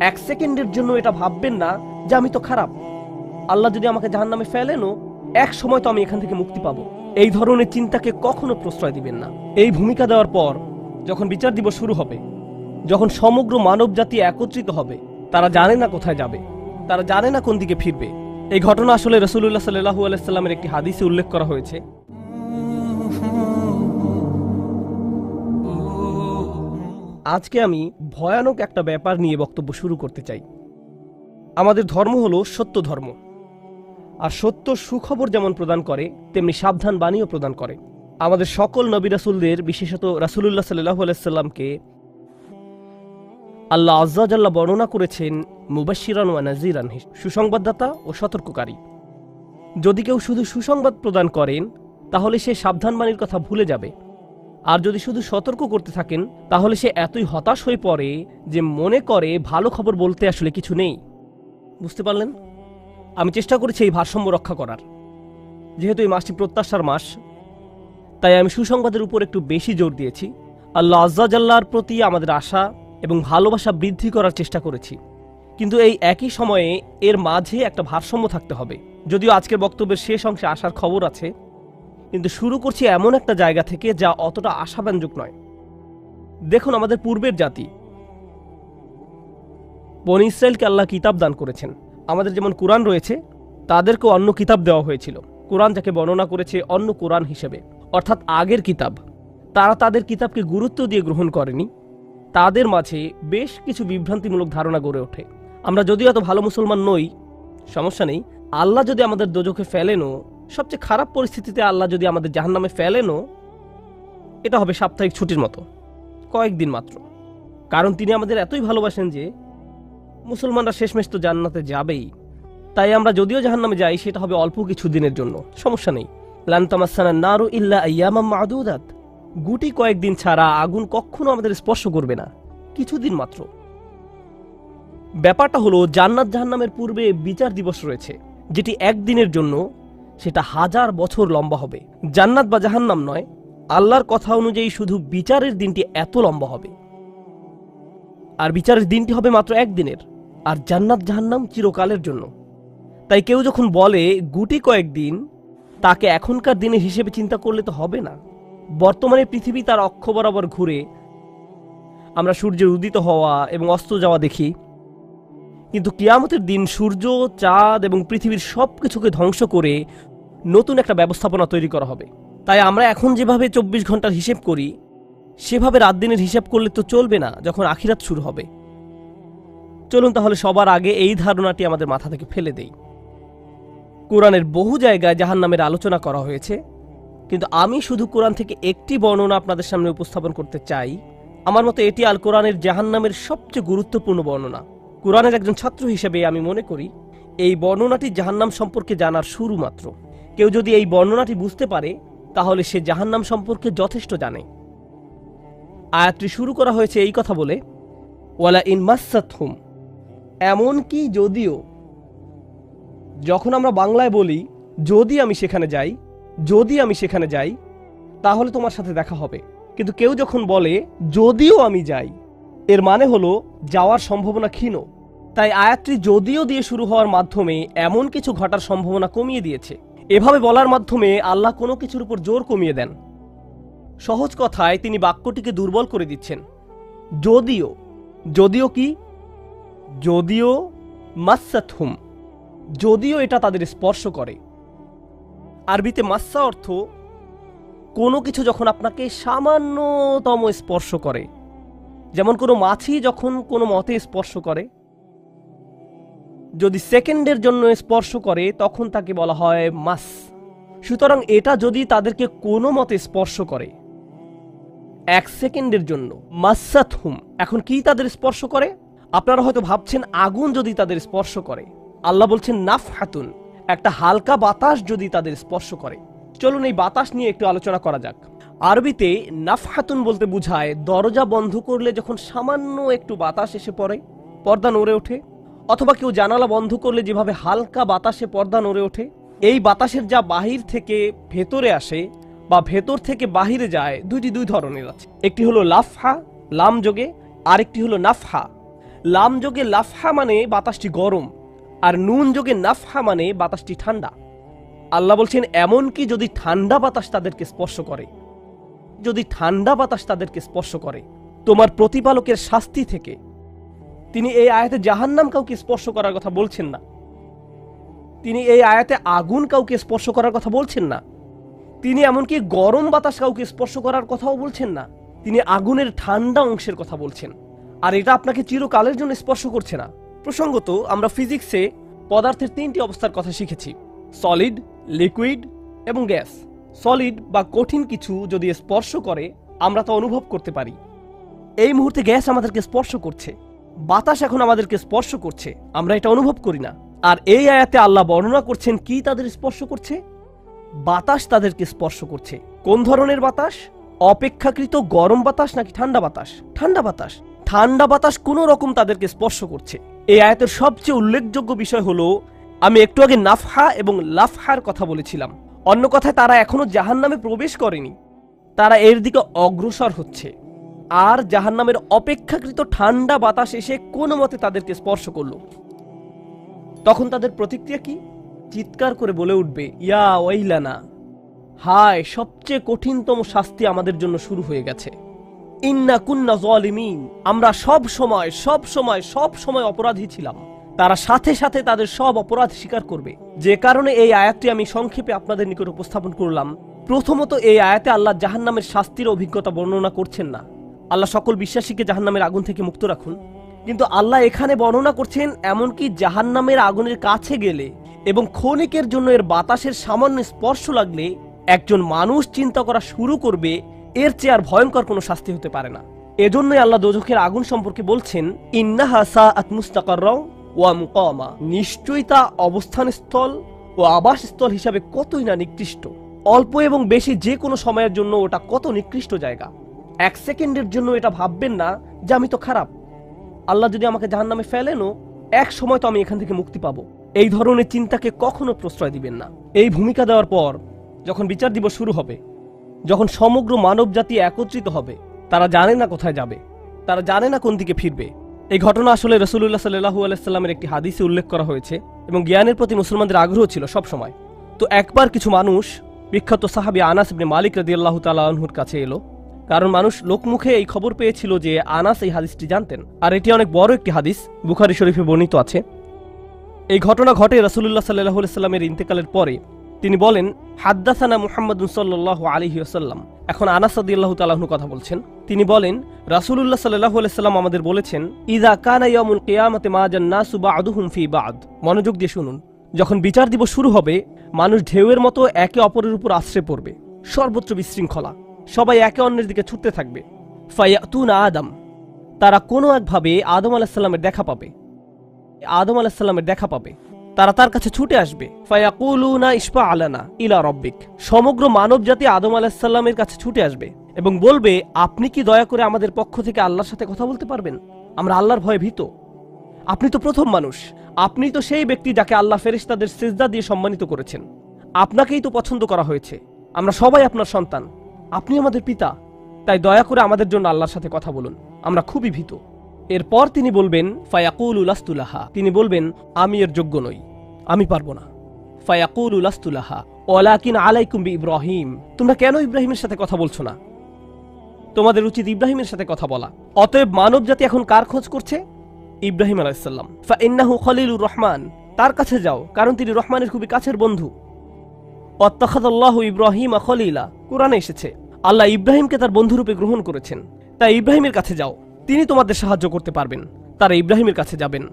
এক সেকেন্ডের জন্য এটা ভাববেন না যে আমি তো খারাপ, আল্লাহ যদি আমাকে জাহান্নামে ফেলেনও এক সময় তো আমি এখান থেকে মুক্তি পাবো। এই ধরনের চিন্তাকে কখনো প্রশ্রয় দিবেন না। এই ভূমিকা দেওয়ার পর যখন বিচার দিবস শুরু হবে, যখন সমগ্র মানব জাতি একত্রিত হবে, তারা জানে না কোথায় যাবে, তারা জানে না কোন দিকে ফিরবে। এই ঘটনা আসলে রাসূলুল্লাহ সাল্লাল্লাহু আলাইহি সাল্লামের একটি হাদিসে উল্লেখ করা হয়েছে। আজকে আমি ভয়ানক একটা ব্যাপার নিয়ে বক্তব্য শুরু করতে চাই। আমাদের ধর্ম হলো সত্য ধর্ম, আর সত্য সুখবর যেমন প্রদান করে তেমনি সাবধান বাণীও প্রদান করে। আমাদের সকল নবী রাসূলদের, বিশেষত রাসূলুল্লাহ সাল্লাল্লাহু আলাইহি সাল্লামকে আল্লাহ আজ্জা জাল্লা বর্ণনা করেছেন মুবাশশিরান ওয়া নাযিরান, সুসংবাদদাতা ও সতর্ককারী। যদি কেউ শুধু সুসংবাদ প্রদান করেন তাহলে সে সাবধান বাণীর কথা ভুলে যাবে, আর যদি শুধু সতর্ক করতে থাকেন তাহলে সে এতই হতাশ হয়ে পড়ে যে মনে করে ভালো খবর বলতে আসলে কিছু নেই। বুঝতে পারলেন? আমি চেষ্টা করেছি এই ভারসাম্য রক্ষা করার। যেহেতু এই মাসটি প্রত্যাশার মাস, তাই আমি সুসংবাদের উপর একটু বেশি জোর দিয়েছি। আল্লাহ আজ্জা জাল্লার প্রতি আমাদের আশা এবং ভালোবাসা বৃদ্ধি করার চেষ্টা করেছি, কিন্তু এই একই সময়ে এর মাঝে একটা ভারসাম্য থাকতে হবে। যদিও আজকের বক্তব্যের শেষ অংশে আসার খবর আছে, কিন্তু শুরু করছি এমন একটা জায়গা থেকে যা অতটা আশাব্যঞ্জক নয়। দেখুন, আমাদের পূর্বের জাতি বনী ইসরায়েলকে আল্লাহ কিতাব দান করেছেন। আমাদের যেমন কুরআন রয়েছে, তাদেরকেও অন্য কিতাব দেওয়া হয়েছিল। কুরআন যাকে বর্ণনা করেছে অন্য কুরআন হিসেবে, অর্থাৎ আগের কিতাব। তারা তাদের কিতাবকে গুরুত্ব দিয়ে গ্রহণ করেনি। তাদের মাঝে বেশ কিছু বিভ্রান্তিমূলক ধারণা গড়ে ওঠে। আমরা যদিও এত ভালো মুসলমান নই, সমস্যা নেই। আল্লাহ যদি আমাদের দোজখে ফেলেনও, সবচেয়ে খারাপ পরিস্থিতিতে আল্লাহ যদি আমাদের জাহান্নামে ফেলেনও, এটা হবে সাপ্তাহিক ছুটির মতো, কয়েকদিন মাত্র। কারণ তিনি আমাদের এতই ভালোবাসেন যে মুসলমানরা শেষমেশ তো জান্নাতে যাবেই। তাই আমরা যদিও জাহান্নামে যাই, সেটা হবে অল্প কিছু দিনের জন্য, সমস্যা নেই। লান তামাসসানা নারু ইল্লা আইয়ামাম মা'দুদাত, গুটি কয়েকদিন ছাড়া আগুন কখনো আমাদের স্পর্শ করবে না, কিছুদিন মাত্র। ব্যাপারটা হলো, জান্নাত জাহান্নামের পূর্বে বিচার দিবস রয়েছে, যেটি একদিনের জন্য, সেটা 1000 বছর লম্বা হবে। জান্নাত বা জাহান্নাম নয়, আল্লাহর কথা অনুযায়ী শুধু বিচারের দিনটি এত লম্বা হবে। আর বিচারের দিনটি হবে মাত্র একদিনের, আর জান্নাত জাহান্নাম চিরকালের জন্য। তাই কেউ যখন বলে গুটি কয়েকদিন, তাকে এখনকার দিনের হিসেবে চিন্তা করলে তো হবে না। বর্তমানে পৃথিবী তার অক্ষ বরাবর ঘুরে, আমরা সূর্যের উদিত হওয়া এবং অস্ত যাওয়া দেখি, কিন্তু কিয়ামতের দিন সূর্য, চাঁদ এবং পৃথিবীর সব কিছুকে ধ্বংস করে নতুন একটা ব্যবস্থাপনা তৈরি করা হবে। তাই আমরা এখন যেভাবে 24 ঘন্টার হিসেব করি, সেভাবে রাত দিনের হিসাব করলে তো চলবে না যখন আখিরাত শুরু হবে। চলুন তাহলে সবার আগে এই ধারণাটি আমাদের মাথা থেকে ফেলে দেই। কোরআনের বহু জায়গায় জাহান্নামের আলোচনা করা হয়েছে, কিন্তু আমি শুধু কোরআন থেকে একটি বর্ণনা আপনাদের সামনে উপস্থাপন করতে চাই। আমার মতে এটি আল কোরআনের জাহান্নামের সবচেয়ে গুরুত্বপূর্ণ বর্ণনা। কোরআনের একজন ছাত্র হিসেবে আমি মনে করি এই বর্ণনাটি জাহান্নাম সম্পর্কে জানার শুরু মাত্র। কেউ যদি এই বর্ণনাটি বুঝতে পারে, তাহলে সে জাহান্নাম সম্পর্কে যথেষ্ট জানে। আয়াতটি শুরু করা হয়েছে এই কথা বলে, ওয়ালা ইন মাসসাতহুম, এমনকি যদিও। যখন আমরা বাংলায় বলি যদি আমি সেখানে যাই, যদি আমি সেখানে যাই, তাহলে তোমার সাথে দেখা হবে। কিন্তু কেউ যখন বলে যদিও আমি যাই, এর মানে হলো যাওয়ার সম্ভাবনা ক্ষীণ। তাই আয়াতটি যদিও দিয়ে শুরু হওয়ার মাধ্যমে এমন কিছু ঘটার সম্ভাবনা কমিয়ে দিয়েছে। এভাবে বলার মাধ্যমে আল্লাহ কোনো কিছুর উপর জোর কমিয়ে দেন। সহজ কথায় তিনি বাক্যটিকে দুর্বল করে দিচ্ছেন। যদিও, যদিও কি? যদিও মাসসাতহুম, যদিও এটা তাদের স্পর্শ করে। আরবিতে মাসসা অর্থ কোনো কিছু যখন আপনাকে সামান্যতম স্পর্শ করে, যেমন কোনো মাছি যখন কোনো মতে স্পর্শ করে। যদি সেকেন্ডের জন্য স্পর্শ করে তখন তাকে বলা হয় মাস। সুতরাং এটা যদি তাদেরকে কোনো মতে স্পর্শ করে 1 সেকেন্ডের জন্য, মাসসাতহুম। এখন কি তাদের স্পর্শ করে? আপনারা হয়তো ভাবছেন আগুন যদি তাদের স্পর্শ করে। আল্লাহ বলছেন নাফহাতুন, একটা হালকা বাতাস যদি তাদের স্পর্শ করে। চলুন এই বাতাস নিয়ে একটু আলোচনা করা যাক। আরবিতে নাফহাতুন বলতে বোঝায় দরজা বন্ধ করলে যখন সামান্য একটু বাতাস এসে পড়ে, পর্দা নড়ে ওঠে, অথবা কেউ জানালা বন্ধ করলে যেভাবে হালকা বাতাসে পর্দা নড়ে ওঠে। এই বাতাসের যা বাহির থেকে ভেতরে আসে বা ভেতর থেকে বাহিরে যায়, দুই ধরনের আছে। একটি হলো লাফহা, লাম যোগে, আরেকটি হলো নাফহা, লাম যোগে লাফহা মানে বাতাসটি গরম, আর নুন যোগে নাফহা মানে বাতাসটি ঠান্ডা। আল্লাহ বলছেন এমনকি যদি ঠান্ডা বাতাস তাদেরকে স্পর্শ করে, যদি ঠান্ডা বাতাস তাদেরকে স্পর্শ করে তোমার প্রতিপালকের শাস্তি থেকে। তিনি এই আয়াতে জাহান্নাম কাউকে স্পর্শ করার কথা বলছেন না, তিনি এই আয়াতে আগুন কাউকে স্পর্শ করার কথা বলছেন না, তিনি এমনকি গরম বাতাস কাউকে স্পর্শ করার কথাও বলছেন না, তিনি আগুনের ঠান্ডা অংশের কথা বলছেন। আর এটা আপনাকে চিরকালের জন্য স্পর্শ করছে না। প্রসঙ্গত আমরা ফিজিক্সে পদার্থের 3টি অবস্থার কথা শিখেছি, সলিড, লিকুইড এবং গ্যাস। সলিড বা কঠিন কিছু যদি স্পর্শ করে আমরা তা অনুভব করতে পারি। এই মুহূর্তে গ্যাস আমাদেরকে স্পর্শ করছে, বাতাস এখন আমাদেরকে স্পর্শ করছে, আমরা এটা অনুভব করি না। আর এই আয়াতে আল্লাহ বর্ণনা করছেন কি তাদের স্পর্শ করছে? বাতাস তাদেরকে স্পর্শ করছে। কোন ধরনের বাতাস? অপেক্ষাকৃত গরম বাতাস নাকি ঠান্ডা বাতাস? ঠান্ডা বাতাস। ঠান্ডা বাতাস কোন রকম তাদেরকে স্পর্শ করছে। এই আয়াতের সবচেয়ে উল্লেখযোগ্য বিষয় হলো, আমি একটু আগে নাফহা এবং লাফহার কথা বলেছিলাম। অন্য কথায় তারা এখনো জাহান্নামে প্রবেশ করেনি, তারা এর দিকে অগ্রসর হচ্ছে। আর জাহান্নামের অপেক্ষাকৃত ঠান্ডা বাতাস এসে কোনো মতে তাদেরকে স্পর্শ করলো, তখন তাদের প্রতিক্রিয়া কি? চিৎকার করে বলে উঠবে, ইয়া ওয়াইলানা, হায়, সবচেয়ে কঠিনতম শাস্তি আমাদের জন্য শুরু হয়ে গেছে। ইন্না কুন্না যালিমিন, আমরা সব সময় অপরাধী ছিলাম। তারা সাথে সাথে তাদের সব অপরাধ স্বীকার করবে। যে কারণে এই আয়াতটি আমি সংক্ষেপে আপনাদের নিকট উপস্থাপন করলাম। প্রথমত, এই আয়াতে আল্লাহ জাহান্নামের শাস্তির অভিজ্ঞতা বর্ণনা করছেন না। আল্লাহ সকল বিশ্বাসীকে জাহান্নামের আগুন থেকে মুক্ত রাখুন। কিন্তু আল্লাহ এখানে বর্ণনা করছেন এমনকি জাহান্নামের আগুনের কাছে গেলে এবং ক্ষণিকের জন্য এর বাতাসের সামান্য স্পর্শ লাগলে একজন মানুষ চিন্তা করা শুরু করবে এর চেয়ে আর ভয়ঙ্কর কোনো শাস্তি হতে পারে না। এজন্যই আল্লাহ দোজখের আগুন সম্পর্কে বলছেন, ইন্নাহা সাআত মুস্তাকাররা ওয়া মুকামা, নিশ্চয়ই তা অবস্থানস্থল ও আবাসস্থল হিসাবে কতই না নিকৃষ্ট। অল্প এবং বেশি যে কোনো সময়ের জন্য ওটা কত নিকৃষ্ট জায়গা। 1 সেকেন্ডের জন্য এটা ভাববেন না যে আমি তো খারাপ, আল্লাহ যদি আমাকে জাহান্নামে ফেলেনও এক সময় তো আমি এখান থেকে মুক্তি পাবো। এই ধরনের চিন্তাকে কখনো প্রশ্রয় দিবেন না। এই ভূমিকা দেওয়ার পর যখন বিচার দিবস শুরু হবে, যখন সমগ্র মানব জাতি একত্রিত হবে, তারা জানে না কোথায় যাবে, তারা জানে না কোন দিকে ফিরবে। এই ঘটনা আসলে রাসূলুল্লাহ সাল্লাল্লাহু আলাইহি সাল্লামের একটি হাদিসে উল্লেখ করা হয়েছে এবং জ্ঞানের প্রতি মুসলমানদের আগ্রহ ছিল সব সময়। তো একবার কিছু মানুষ বিখ্যাত সাহাবী আনাস ইবনে মালিক রাদিয়াল্লাহু তাআলা আনহুর কাছে এলো, কারণ মানুষ লোকমুখে এই খবর পেয়েছিল যে আনাস এই হাদিসটি জানতেন, আর এটি অনেক বড় একটি হাদিস, বুখারী শরীফে বর্ণিত আছে। এই ঘটনা ঘটে রাসূলুল্লাহ সাল্লাল্লাহু আলাইহি সাল্লামের ইন্তেকালের পরে। তিনি বলেন, হাদ্দাসানা মুহাম্মাদুন সাল্লাল্লাহু আলাইহি ওয়াসাল্লাম। এখন আনাস রাদিয়াল্লাহু তাআলা আনহু কথা বলছেন। তিনি বলেন, রাসূলুল্লাহ সাল্লাল্লাহু আলাইহি সাল্লাম আমাদের বলেছেন, ইযা কানা ইয়াউমুল কিয়ামাতি মা জান্নাসু বা'দুহুম ফি বা'দ। মনোযোগ দিয়ে শুনুন। যখন বিচার দিবস শুরু হবে, মানুষ ঢেউয়ের মতো একে অপরের উপর আশ্রয় পড়বে, সর্বত্র বিশৃঙ্খলা, সবাই একে অন্যের দিকে ছুটতে থাকবে। ফায়াতুনা আদম, তারা কোনো একভাবে আদম আলাইহিস সালামের দেখা পাবে, আদম আলাইহিস সালামের দেখা পাবে, তারা তার কাছে ছুটে আসবে। ফায়াকুলুনা ইশফা আলানা ইলা রাব্বিক, সমগ্র মানব জাতি আদম আলাইহিস সালামের কাছে ছুটে আসবে এবং বলবে, আপনি কি দয়া করে আমাদের পক্ষ থেকে আল্লাহর সাথে কথা বলতে পারবেন? আমরা আল্লাহর ভয়ে ভীত। আপনি তো প্রথম মানুষ, আপনি তো সেই ব্যক্তি যাকে আল্লাহ ফেরেশতাদের সিজদা দিয়ে সম্মানিত করেছেন, আপনাকেই তো পছন্দ করা হয়েছে, আমরা সবাই আপনার সন্তান, আপনি আমাদের পিতা, তাই দয়া করে আমাদের জন্য আল্লাহর সাথে কথা বলুন, আমরা খুবই ভীত। এরপর তিনি বলবেন, ফায়াকুলু লাস্তু লাহা, তিনি বলবেন, আমি এর যোগ্য নই, আমি পারবো না। ফায়াকুলু লাস্তু লাহা ওয়ালাকিন আলাইকুম বিইব্রাহিম, তোমরা কেন ইব্রাহিমের সাথে কথা বলছো না? তোমাদের উচিত ইব্রাহিমের সাথে কথা বলা। অতএব মানব জাতি এখন কার খোঁজ করছে? ইব্রাহিম আলাইহিস সালাম। ফাইন্নাহু খলিলুর রহমান, তার কাছে যাও, কারণ তিনি রহমানের খুবই কাছের বন্ধু। ওয়াত্তাখাযাল্লাহু ইব্রাহিমা খলিলা, কুরআনে এসেছে আল্লাহ ইব্রাহিমকে তার বন্ধুরূপে গ্রহণ করেছেন। তাই ইব্রাহিমের কাছে যাও, তিনি তোমাদের সাহায্য করতে পারবেন। তারা ইব্রাহিমের কাছে যাবেন।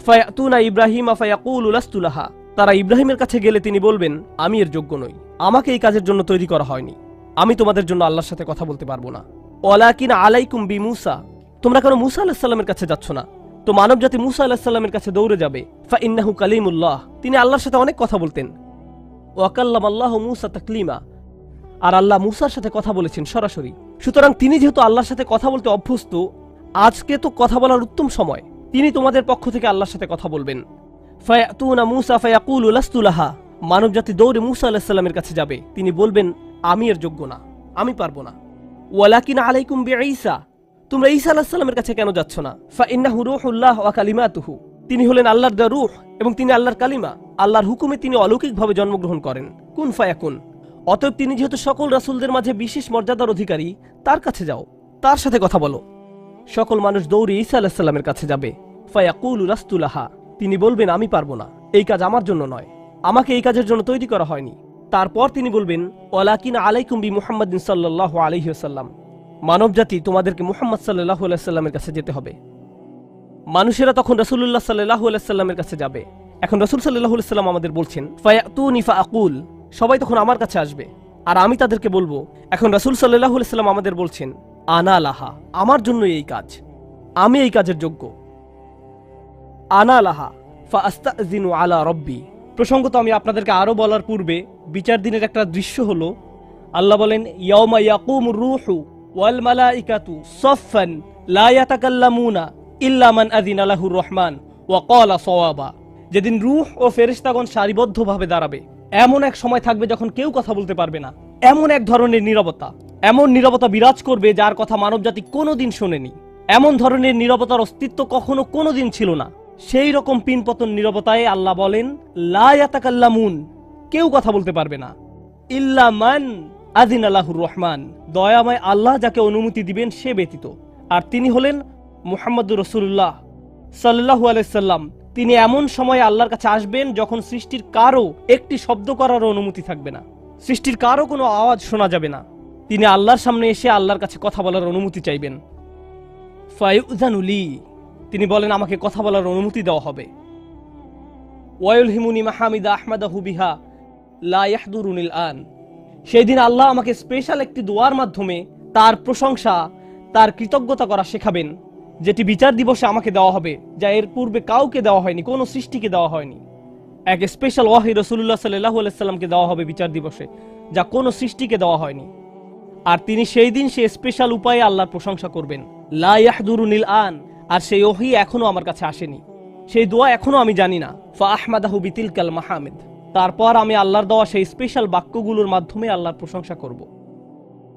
ফায়াতুনা ইব্রাহিমা ফায়াকুলু লাস্তু লাহা, তারা ইব্রাহিমের কাছে গেলে তিনি বলবেন, আমি এর যোগ্য নই, আমাকে এই কাজের জন্য তৈরি করা হয়নি, আমি তোমাদের জন্য আল্লাহর সাথে কথা বলতে পারবো না। ওয়ালাকিন আলাইকুম বিমূসা, তোমরা কেন মূসা আলাইহিস সালামের কাছে যাচ্ছ না? তো মানব জাতি মূসা আলাইহিস সালামের কাছে দৌড়ে যাবে। ফাইন্নাহু কালিমুল্লাহ, তিনি আল্লাহর সাথে অনেক কথা বলতেন। ওয়া কাল্লামাল্লাহু মূসা তাকলিমা, আর আল্লাহ মূসার সাথে কথা বলেছেন সরাসরি। সুতরাং তিনি যেহেতু আল্লাহর সাথে কথা বলতে অভ্যস্ত, আজকে তো কথা বলার উত্তম সময়, তিনি তোমাদের পক্ষ থেকে আল্লাহর সাথে কথা বলবেন। ফায়াতুনা মূসা ফায়াকুলু লাস্তু লাহা, মানব জাতি দৌড়ে মূসা আলাইহিস সালামের কাছে যাবে, তিনি বলবেন, আমি এর যোগ্য না, আমি পারবো না। ওয়ালাকিন আলাইকুম বিঈসা, তোমরা ঈসা আলাইহিস সালামের কাছে কেন যাচ্ছ না? ফাইন্নাহু রূহুল্লাহ ওয়া কালিমাতুহু, তিনি হলেন আল্লাহর দেওয়া রূহ এবং তিনি আল্লাহর কালিমা। আল্লাহর হুকুমে তিনি অলৌকিকভাবে জন্মগ্রহণ করেন। কুন ফায়াকুন। অতএব তিনি যেহেতু সকল রাসূলদের মাঝে বিশেষ মর্যাদার অধিকারী, তার কাছে যাও, তার সাথে কথা বলো। সকল মানুষ দৌড়ে ঈসা আলাইহিস সালামের কাছে যাবে। ফায়াকুলু লাস্তুলাহা, তিনি বলবেন আমি পারবো না, এই কাজ আমার জন্য নয়, আমাকে এই কাজের জন্য তৈরি করা হয়নি। তারপর তিনি বলবেন ওয়ালাকিন আলাইকুম বি মুহাম্মাদিন সাল্লাল্লাহু আলাইহি ওয়াসাল্লাম, মানবজাতি তোমাদেরকে মুহাম্মদ সাল্লাল্লাহু আলাইহি ওয়াসাল্লামের কাছে যেতে হবে। মানুষেরা তখন রাসূলুল্লাহ সাল্লাল্লাহু আলাইহি ওয়াসাল্লামের কাছে যাবে। এখন রাসূল সাল্লাল্লাহু আলাইহি ওয়াসাল্লাম আমাদের বলছেন ফায়াতুনি ফাআকুল, সবাই তখন আমার কাছে আসবে আর আমি তাদেরকে বলবো। এখন রাসূল সাল্লাল্লাহু আলাইহি ওয়াসাল্লাম আমাদের বলছেন আনা লাহা, আমার জন্য এই কাজ, আমি এই কাজের যোগ্য। আনা লাহা ফাআস্তাযিনু আলা রব্বি। প্রসঙ্গত আমি আপনাদেরকে আরো বলার পূর্বে বিচার দিনের একটা দৃশ্য হলো, আল্লাহ বলেন ইয়াউমা ইয়াকুমুর রূহু ওয়াল মালাইকাতু সাফফান লা ইয়াতাকাল্লামুনা ইল্লা মান আযিনা লাহুর রহমান ওয়া ক্বালা সাওয়াবা। যেদিন রূহ ও ফেরেশতাগণ সারিবদ্ধভাবে দাঁড়াবে, এমন এক সময় থাকবে যখন কেউ কথা বলতে পারবে না। এমন এক ধরনের নীরবতা, এমন নীরবতা বিরাজ করবে যার কথা মানবজাতি কোনোদিন শোনেনি। এমন ধরনের নীরবতার অস্তিত্ব কখনো কোনোদিন ছিল না। সেই রকম পিনপতন নীরবতায় আল্লাহ বলেন লা ইয়াতাকাল্লামুন, কেউ কথা বলতে পারবে না, ইল্লা মান আযিনা লাহুর রহমান, দয়াময় আল্লাহ যাকে অনুমতি দিবেন সে ব্যতীত। আর তিনি হলেন মুহাম্মদুর রাসূলুল্লাহ সাল্লাল্লাহু আলাইহি সাল্লাম। তিনি এমন সময় আল্লাহর কাছে আসবেন যখন সৃষ্টির কারো একটি শব্দ করার অনুমতি থাকবে না, সৃষ্টির কারো কোনো আওয়াজ শোনা যাবে না। তিনি আল্লাহর সামনে এসে আল্লাহর কাছে কথা বলার অনুমতি চাইবেন। ফায়ুযানু লি, তিনি বলেন আমাকে কথা বলার অনুমতি দেওয়া হবে। ওয়ায়ুলহিমুনি মাহামিদা আহমাদাহু বিহা লা ইয়াহদুরুনিল আন, সেই দিন আল্লাহ আমাকে স্পেশাল একটি দোয়ার মাধ্যমে তার প্রশংসা, তার কৃতজ্ঞতা করা শেখাবেন, যেটি বিচার দিবসে আমাকে দেওয়া হবে, যা এর পূর্বে কাউকে দেওয়া হয়নি, কোনো সৃষ্টিকে দেওয়া হয়নি। এক স্পেশাল ওয়াহি রাসূলুল্লাহ সাল্লাল্লাহু আলাইহি সাল্লামকে দেওয়া হবে বিচার দিবসে, যা কোনো সৃষ্টিকে দেওয়া হয়নি। আর তিনি সেই দিন সেই স্পেশাল উপায়ে আল্লাহর প্রশংসা করবেন, লা ইয়াহদুরুনিল আন, আর সেই ওহী এখনো আমার কাছে আসেনি, সেই দোয়া এখনো আমি জানি না। ফা আহমাদাহু বিতিলকাল মাহামিদ, তারপর আমি আল্লাহর দেওয়া সেই স্পেশাল বাক্যগুলোর মাধ্যমে আল্লাহর প্রশংসা করব।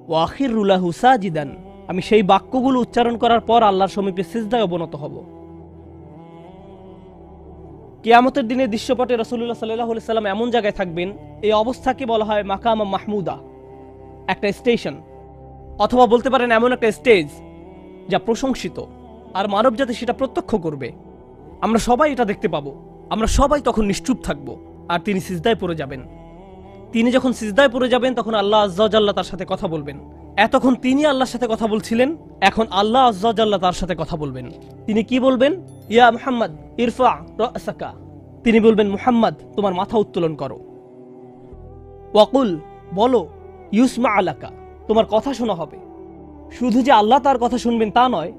ওয়া আখিরু লাহু সাজিদান, আমি সেই বাক্যগুলো উচ্চারণ করার পর আল্লাহর সমীপে সিজদায় অবনত হব। কিয়ামতের দিনে দৃশ্যপটে রাসূলুল্লাহ সাল্লাল্লাহু আলাইহি সাল্লাম এমন জায়গায় থাকবেন, এই অবস্থাকে বলা হয় মাকামা মাহমুদা, একটা স্টেশন, অথবা বলতে পারেন এমন একটা স্টেজ যা প্রশংসিত, আর মানবজাতি সেটা প্রত্যক্ষ করবে। আমরা সবাই এটা দেখতে পাবো। আমরা সবাই তখন নিশ্চুপ থাকব, আর তিনি সিজদায় পড়ে যাবেন। তিনি যখন সিজদায় পড়ে যাবেন তখন আল্লাহ আযজা ওয়া জাল্লা তার সাথে কথা বলবেন। এতক্ষণ তিনি আল্লাহর সাথে কথা বলছিলেন, এখন আল্লাহ আযজা ওয়া জাল্লা তার সাথে কথা বলবেন। তিনি কি বলবেন? ইয়া মুহাম্মদ ইরফা রাসাকা, তিনি বলবেন মুহাম্মদ তোমার মাথা উত্তোলন করো। ওয়াকুল, বলো, ইউসমা আলাকা, তোমার কথা শোনা হবে। শুধু যে আল্লাহ তার কথা শুনবেন তা নয়,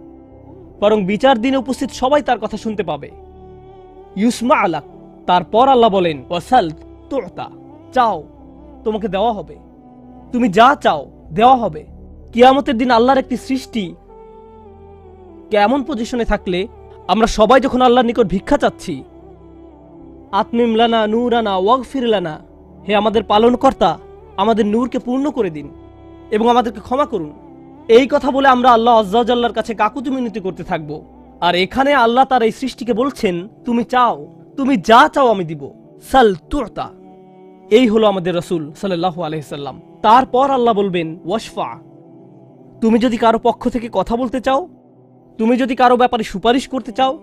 বরং বিচার দিনে উপস্থিত সবাই তার কথা শুনতে পাবে। ইউসমা আলাক, তারপর আল্লাহ বলেন ওয়াসাল তুতা, চাও তোমাকে দেওয়া হবে, তুমি যা চাও দেওয়া হবে। কিয়ামতের দিন আল্লাহর একটি সৃষ্টি কেমন পজিশনে থাকলে আমরা সবাই যখন আল্লাহর নিকট ভিক্ষা চাচ্ছি, আতমিম লানা নূরানা ওয়াগফির লানা, হে আমাদের পালনকর্তা, আমাদের নূরকে পূর্ণ করে দিন এবং আমাদেরকে ক্ষমা করুন, এই কথা বলে আমরা আল্লাহ আযজা ওয়া জাল্লার কাছে কাকুতি মিনতি করতে থাকব। আর এখানে আল্লাহ তার এই সৃষ্টিকে বলছেন তুমি চাও, তুমি যা চাও আমি দিব, সাল তুতা। এই হলো আমাদের রাসূল সাল্লাল্লাহু আলাইহি সাল্লাম। তারপর আল্লাহ বলবেন ওয়াশফা, তুমি যদি কারো পক্ষ থেকে কথা বলতে চাও, তুমি যদি কারো ব্যাপারে সুপারিশ করতে চাও,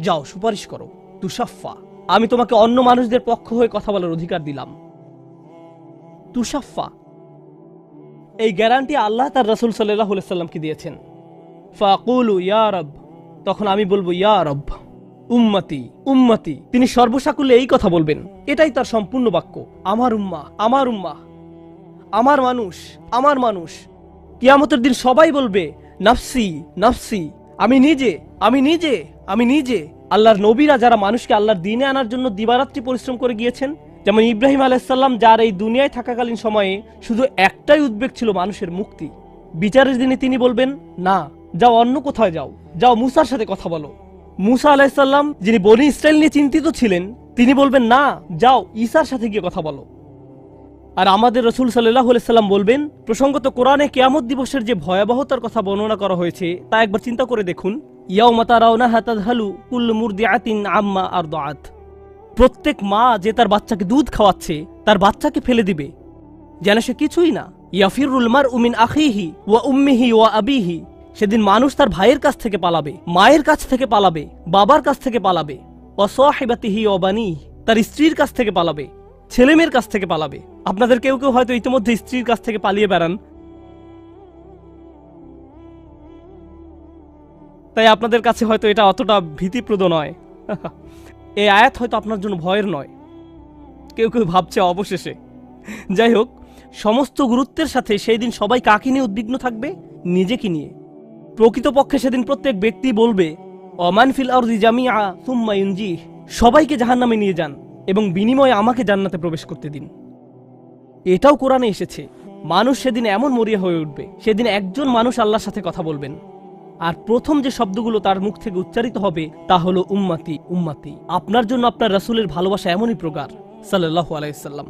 যাও সুপারিশ করো। তুশাফা, আমি তোমাকে অন্য মানুষদের পক্ষ হয়ে কথা বলার অধিকার দিলাম। তুশাফা, এই গ্যারান্টি আল্লাহ তার রাসূল সাল্লাল্লাহু আলাইহি সাল্লামকে দিয়েছেন। ফাকুলু ইয়া রব, তখন আমি বলবো ইয়া রব, উম্মতি উম্মতি, তিনি সর্বসাকুল্যে এই কথা বলবেন, এটাই তার সম্পূর্ণ বাক্য, আমার উম্মাহ আমার উম্মাহ, আমার মানুষ আমার মানুষ। কিয়ামতের দিন সবাই বলবে নাফসি নাফসি, আমি নিজে আমি নিজে আমি নিজে। আল্লাহর নবীরা যারা মানুষকে আল্লাহর দ্বীনে আনার জন্য দিবারাত্রি পরিশ্রম করে গিয়েছেন, যেমন ইব্রাহিম আলাইহিস সালাম, যার এই দুনিয়ায় থাকাকালীন সময়ে শুধু একটাই উদ্বেগ ছিল মানুষের মুক্তি, বিচারের দিনে তিনি বলবেন না, যাও অন্য কোথায় যাও, যাও মুসার সাথে কথা বলো। মুসা আলাইহিস সালাম, যিনি বনি ইসরাইল নিয়ে চিন্তিত ছিলেন, তিনি বলবেন না, যাও ঈসার সাথে গিয়ে কথা বলো। আর আমাদের রাসূল সাল্লাল্লাহু আলাইহি সাল্লাম বলবেন, প্রসঙ্গত কোরআনে কিয়ামত দিবসের যে ভয়াবহতার কথা বর্ণনা করা হয়েছে তা একবার চিন্তা করে দেখুন। ইয়াউমা তারাউনাহা তাযহালু কুল্লু মুরদিআতিন আম্মা আরদাআত। প্রত্যেক মা যে তার বাচ্চাকে দুধ খাওয়াচ্ছে তার বাচ্চাকে ফেলে দিবে যেন সে কিছুই না। ইয়াফিরুল মারউ মিন আখিহি ওয়া উম্মিহি ওয়া আবিহি। সেদিন মানুষ তার ভাইয়ের কাছ থেকে পালাবে, মায়ের কাছ থেকে পালাবে, বাবার কাছ থেকে পালাবে, ওয়া সাহিবাতিহি ওয়া বানিহি। তার স্ত্রীর কাছ থেকে পালাবে, ছেলেমেয়ের কাছ থেকে পালাবে। আপনাদের কেউ কেউ হয়তো ইতিমধ্যে স্ত্রীর কাছ থেকে পালিয়ে বেড়ান, তাই আপনাদের কাছে হয়তো এটা অতটা ভীতিপ্রদ নয়। এই আয়াত হয়তো আপনার জন্য ভয়ের নয়, কেউ কেউ ভাবছে অবশেষে। যাই হোক, সমস্ত গুরুত্বের সাথে সেই দিন সবাই কাকে নিয়ে উদ্বিগ্ন থাকবে? নিজেকে নিয়ে। প্রকৃতপক্ষে সেদিন প্রত্যেক ব্যক্তি বলবে, অমান ফিল আরদি জামিআ সুম্মা ইউনজিহ। সবাইকে জাহান্নামে নিয়ে যান এবং বিনিময়ে আমাকে জান্নাতে প্রবেশ করতে দিন। এটাও কোরআনে এসেছে। মানুষ সেদিন এমন মরিয়া হয়ে উঠবে, সেদিন একজন মানুষ আল্লাহর সাথে কথা বলবেন, আর প্রথম যে শব্দগুলো তার মুখ থেকে উচ্চারিত হবে তা হলো উম্মতি উম্মতি। আপনার জন্য আপনার রাসূলের ভালোবাসা এমনই প্রগাঢ় সাল্লাল্লাহু আলাইহি ওয়াসাল্লাম।